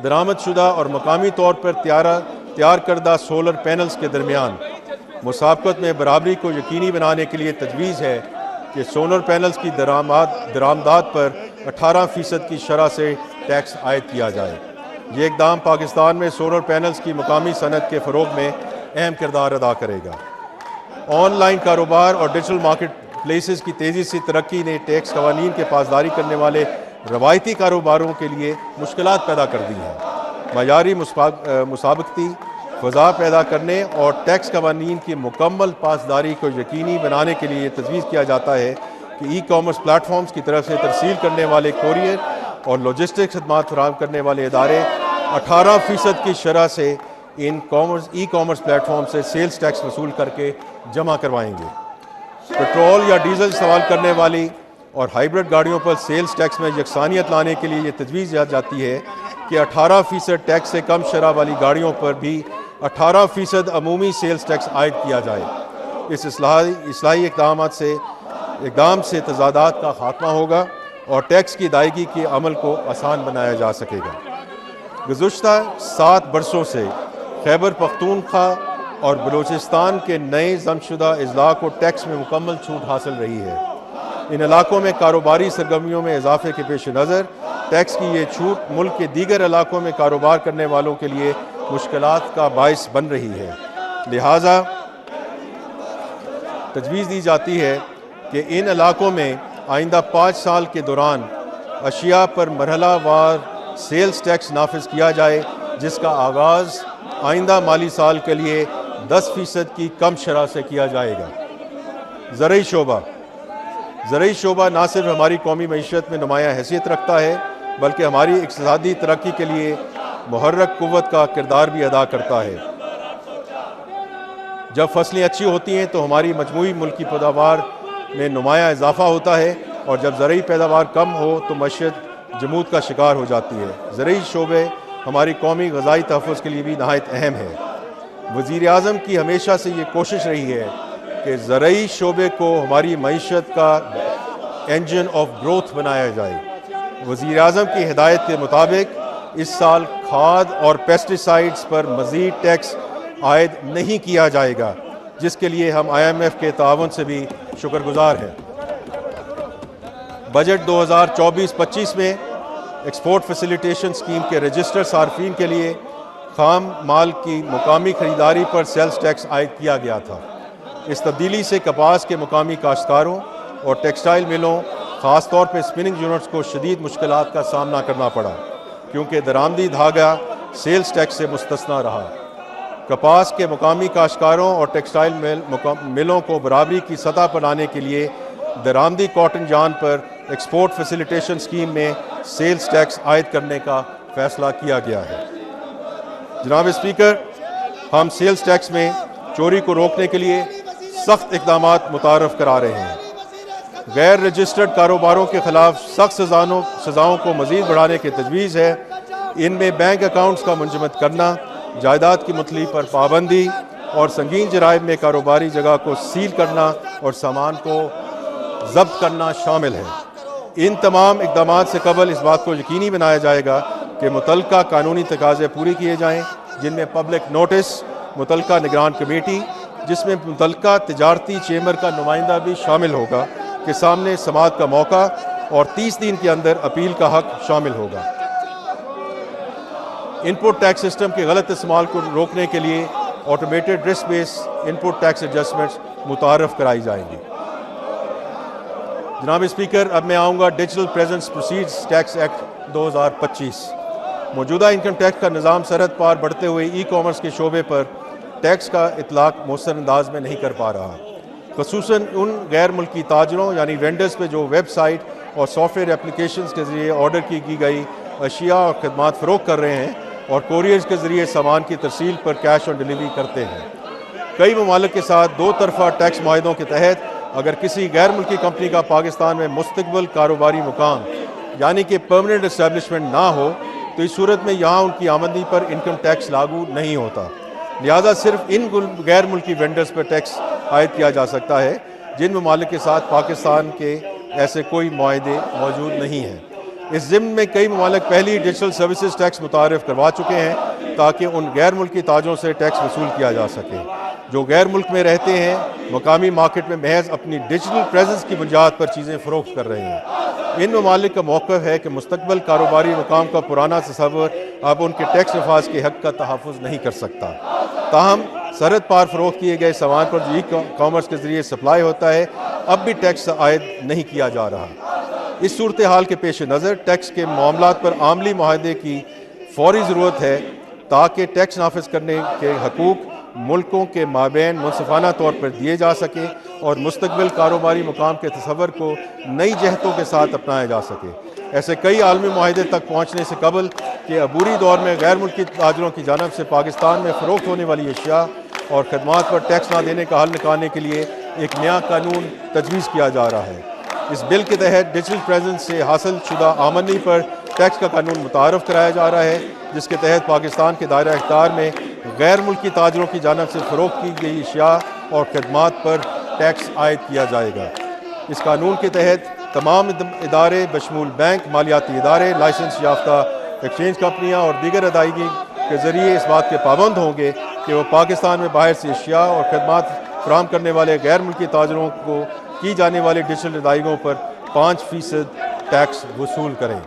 درآمد شدہ اور مقامی طور پر تیار کردہ سولر پینلز کے درمیان مسابقت میں برابری کو یقینی بنانے کے لیے تجویز ہے کہ سولر پینلز کی درآمدات پر 18% کی شرح سے ٹیکس عائد کیا جائے۔ یہ اقدام پاکستان میں سولر پینلز کی مقامی صنعت کے فروغ میں اہم کردار ادا کرے گا۔ آن لائن کاروبار اور ڈیجیٹل مارکیٹ پلیسز کی تیزی سے ترقی نے ٹیکس قوانین کے پاسداری کرنے والے روایتی کاروباروں کے لیے مشکلات پیدا کر دی ہیں۔ معیاری مسابقتی فضا پیدا کرنے اور ٹیکس قوانین کی مکمل پاسداری کو یقینی بنانے کے لیے یہ تجویز کیا جاتا ہے کہ ای کامرس پلیٹ فارمز کی طرف سے ترسیل کرنے والے کوریئر اور لاجسٹک خدمات فراہم کرنے والے ادارے 18% کی شرح سے ای کامرس پلیٹ فارم سے سیلز ٹیکس وصول کر کے جمع کروائیں گے۔ پیٹرول یا ڈیزل استعمال کرنے والی اور ہائیبرڈ گاڑیوں پر سیلز ٹیکس میں یکسانیت لانے کے لیے یہ تجویز جاتی ہے کہ 18% ٹیکس سے کم شرح والی گاڑیوں پر بھی 18% عمومی سیلز ٹیکس عائد کیا جائے۔ اس اصلاحی اقدام سے تضادات کا خاتمہ ہوگا اور ٹیکس کی ادائیگی کے عمل کو آسان بنایا جا سکے گا۔ گزشتہ 7 برسوں سے خیبر پختونخوا اور بلوچستان کے نئے ضم شدہ اضلاع کو ٹیکس میں مکمل چھوٹ حاصل رہی ہے۔ ان علاقوں میں کاروباری سرگرمیوں میں اضافے کے پیش نظر ٹیکس کی یہ چھوٹ ملک کے دیگر علاقوں میں کاروبار کرنے والوں کے لیے مشکلات کا باعث بن رہی ہے۔ لہٰذا تجویز دی جاتی ہے کہ ان علاقوں میں آئندہ 5 سال کے دوران اشیاء پر مرحلہ وار سیلز ٹیکس نافذ کیا جائے، جس کا آغاز آئندہ مالی سال کے لیے 10% کی کم شرح سے کیا جائے گا۔ زرعی شعبہ نہ صرف ہماری قومی معیشت میں نمایاں حیثیت رکھتا ہے بلکہ ہماری اقتصادی ترقی کے لیے محرک قوت کا کردار بھی ادا کرتا ہے۔ جب فصلیں اچھی ہوتی ہیں تو ہماری مجموعی ملکی پیداوار میں نمایاں اضافہ ہوتا ہے، اور جب زرعی پیداوار کم ہو تو معیشت جمود کا شکار ہو جاتی ہے۔ زرعی شعبے ہماری قومی غذائی تحفظ کے لیے بھی نہایت اہم ہے۔ وزیر اعظم کی ہمیشہ سے یہ کوشش رہی ہے کہ زرعی شعبے کو ہماری معیشت کا انجن آف گروتھ بنایا جائے۔ وزیر اعظم کی ہدایت کے مطابق اس سال کھاد اور پیسٹی سائیڈز پر مزید ٹیکس عائد نہیں کیا جائے گا، جس کے لیے ہم IMF کے تعاون سے بھی شکر گزار ہیں۔ بجٹ 2024-25 میں ایکسپورٹ فیسیلیٹیشن اسکیم کے رجسٹر صارفین کے لیے خام مال کی مقامی خریداری پر سیلز ٹیکس عائد کیا گیا تھا۔ اس تبدیلی سے کپاس کے مقامی کاشتکاروں اور ٹیکسٹائل ملوں، خاص طور پہ اسپننگ یونٹس کو شدید مشکلات کا سامنا کرنا پڑا، کیونکہ درآمدی دھاگہ سیلز ٹیکس سے مستثنیٰ رہا۔ کپاس کے مقامی کاشتکاروں اور ٹیکسٹائل ملوں کو برابری کی سطح پر لانے کے لیے درآمدی کاٹن جان پر ایکسپورٹ فیسیلیٹیشن اسکیم میں سیلز ٹیکس عائد کرنے کا فیصلہ کیا گیا ہے۔ جناب اسپیکر، ہم سیلز ٹیکس میں چوری کو روکنے کے لیے سخت اقدامات متعارف کرا رہے ہیں۔ غیر رجسٹرڈ کاروباروں کے خلاف سخت سزاؤں کو مزید بڑھانے کی تجویز ہے۔ ان میں بینک اکاؤنٹس کا منجمد کرنا، جائیداد کی متعلق پر پابندی اور سنگین جرائم میں کاروباری جگہ کو سیل کرنا اور سامان کو ضبط کرنا شامل ہے۔ ان تمام اقدامات سے قبل اس بات کو یقینی بنایا جائے گا کہ متعلقہ قانونی تقاضے پورے کیے جائیں، جن میں پبلک نوٹس، متعلقہ نگران کمیٹی جس میں متعلقہ تجارتی چیمبر کا نمائندہ بھی شامل ہوگا کے سامنے سماعت کا موقع اور 30 دن کے اندر اپیل کا حق شامل ہوگا۔ ان پٹ ٹیکس سسٹم کے غلط استعمال کو روکنے کے لیے automated risk based input tax adjustments متعارف کرائی جائیں گی۔ جناب اسپیکر، اب میں آؤں گا digital presence proceeds tax act 2025۔ موجودہ انکم ٹیکس کا نظام سرحد پار بڑھتے ہوئے ای کامرس کے شعبے پر ٹیکس کا اطلاق مؤثر انداز میں نہیں کر پا رہا، خصوصاً ان غیر ملکی تاجروں یعنی وینڈرز پہ جو ویب سائٹ اور سافٹ ویئر اپلیکیشنز کے ذریعے آرڈر کی گئی اشیاء اور خدمات فروخت کر رہے ہیں اور کوریئرز کے ذریعے سامان کی ترسیل پر کیش آن ڈیلیوری کرتے ہیں۔ کئی ممالک کے ساتھ دو طرفہ ٹیکس معاہدوں کے تحت اگر کسی غیر ملکی کمپنی کا پاکستان میں مستقبل کاروباری مقام یعنی کہ پرماننٹ اسٹیبلشمنٹ نہ ہو تو اس صورت میں یہاں ان کی آمدنی پر انکم ٹیکس لاگو نہیں ہوتا، لہذا صرف ان غیر ملکی وینڈرز پر ٹیکس عائد کیا جا سکتا ہے جن ممالک کے ساتھ پاکستان کے ایسے کوئی معاہدے موجود نہیں ہیں۔ اس ضمن میں کئی ممالک پہلی ڈیجیٹل سروسز ٹیکس متعارف کروا چکے ہیں تاکہ ان غیر ملکی تاجروں سے ٹیکس وصول کیا جا سکے جو غیر ملک میں رہتے ہیں، مقامی مارکیٹ میں محض اپنی ڈیجیٹل پریزنس کی بنیاد پر چیزیں فروخت کر رہے ہیں۔ ان ممالک کا موقف ہے کہ مستقبل کاروباری مقام کا پرانا تصور اب ان کے ٹیکس نفاذ کے حق کا تحفظ نہیں کر سکتا۔ تاہم سرحد پار فروخت کیے گئے سامان پر جو ای کامرس کے ذریعے سپلائی ہوتا ہے اب بھی ٹیکس عائد نہیں کیا جا رہا۔ اس صورتحال کے پیش نظر ٹیکس کے معاملات پر عملی معاہدے کی فوری ضرورت ہے تاکہ ٹیکس نافذ کرنے کے حقوق ملکوں کے مابین منصفانہ طور پر دیے جا سکیں اور مستقبل کاروباری مقام کے تصور کو نئی جہتوں کے ساتھ اپنایا جا سکے۔ ایسے کئی عالمی معاہدے تک پہنچنے سے قبل کہ عبوری دور میں غیر ملکی تاجروں کی جانب سے پاکستان میں فروخت ہونے والی اشیاء اور خدمات پر ٹیکس نہ دینے کا حل نکالنے کے لیے ایک نیا قانون تجویز کیا جا رہا ہے۔ اس بل کے تحت ڈیجیٹل پریزنس سے حاصل شدہ آمدنی پر ٹیکس کا قانون متعارف کرایا جا رہا ہے، جس کے تحت پاکستان کے دائرہ اختیار میں غیر ملکی تاجروں کی جانب سے فروخت کی گئی اشیاء اور خدمات پر ٹیکس عائد کیا جائے گا۔ اس قانون کے تحت تمام ادارے بشمول بینک، مالیاتی ادارے، لائسنس یافتہ ایکسچینج کمپنیاں اور دیگر ادائیگی کے ذریعے اس بات کے پابند ہوں گے کہ وہ پاکستان میں باہر سے اشیاء اور خدمات فراہم کرنے والے غیر ملکی تاجروں کو کی جانے والی ڈیجیٹل ادائیگیوں پر 5% ٹیکس وصول کریں۔